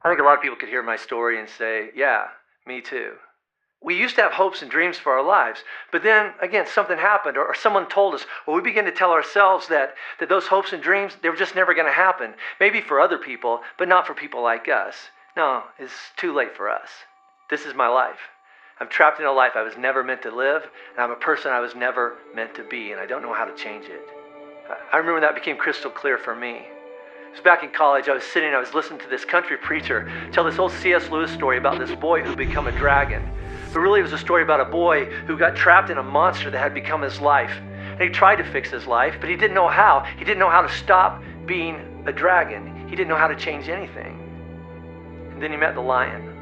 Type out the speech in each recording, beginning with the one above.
I think a lot of people could hear my story and say, yeah, me too. We used to have hopes and dreams for our lives, but then again, something happened or someone told us, or we began to tell ourselves that those hopes and dreams, they were just never going to happen. Maybe for other people, but not for people like us. No, it's too late for us. This is my life. I'm trapped in a life I was never meant to live, and I'm a person I was never meant to be, and I don't know how to change it. I remember when that became crystal clear for me. It was back in college. I was listening to this country preacher tell this old C.S. Lewis story about this boy who became a dragon. But really it was a story about a boy who got trapped in a monster that had become his life. And he tried to fix his life, but he didn't know how. He didn't know how to stop being a dragon. He didn't know how to change anything. And then he met the lion.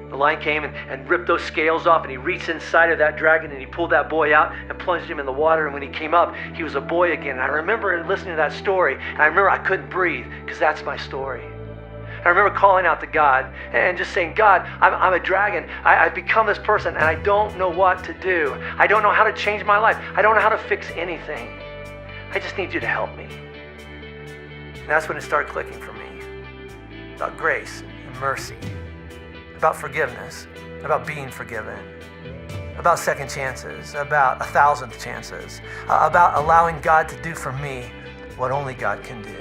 The lion came and ripped those scales off, and he reached inside of that dragon and he pulled that boy out and plunged him in the water. And when he came up, he was a boy again. And I remember listening to that story, and I remember I couldn't breathe because that's my story. I remember calling out to God and just saying, God, I'm a dragon. I've become this person and I don't know what to do. I don't know how to change my life. I don't know how to fix anything. I just need you to help me. And that's when it started clicking for me. About grace and mercy. About forgiveness. About being forgiven. About second chances. About 1,000th chances. About allowing God to do for me what only God can do.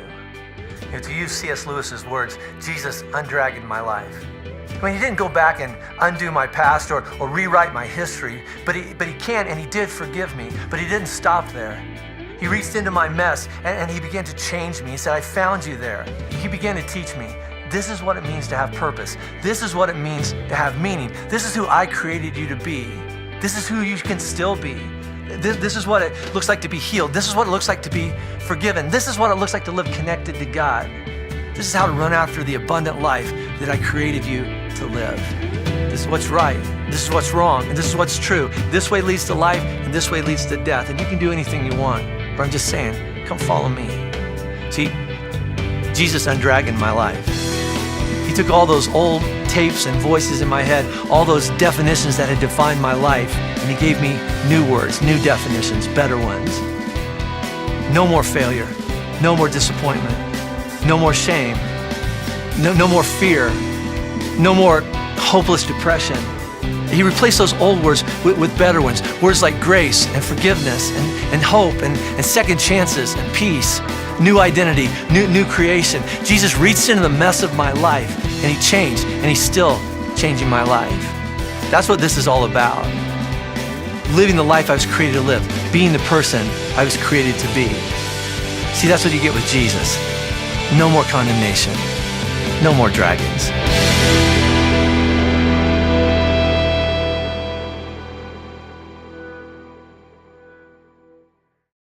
You know, to use C.S. Lewis's words, Jesus undragoned my life. I mean, he didn't go back and undo my past or rewrite my history, but he can, and he did forgive me, but he didn't stop there. He reached into my mess and he began to change me. He said, I found you there. He began to teach me, this is what it means to have purpose. This is what it means to have meaning. This is who I created you to be. This is who you can still be. This is what it looks like to be healed. This is what it looks like to be forgiven. This is what it looks like to live connected to God. This is how to run after the abundant life that I created you to live. This is what's right. This is what's wrong. And this is what's true. This way leads to life, and this way leads to death. And you can do anything you want. But I'm just saying, come follow me. See, Jesus undragoned my life. He took all those old tapes and voices in my head, all those definitions that had defined my life, and he gave me new words, new definitions, better ones. No more failure, no more disappointment, no more shame, no more fear, no more hopeless depression. He replaced those old words with better ones, words like grace and forgiveness and hope and second chances and peace, new identity, new creation. Jesus reached into the mess of my life and he changed, and he's still changing my life. That's what this is all about. Living the life I was created to live, being the person I was created to be. See, that's what you get with Jesus. No more condemnation, no more dragons.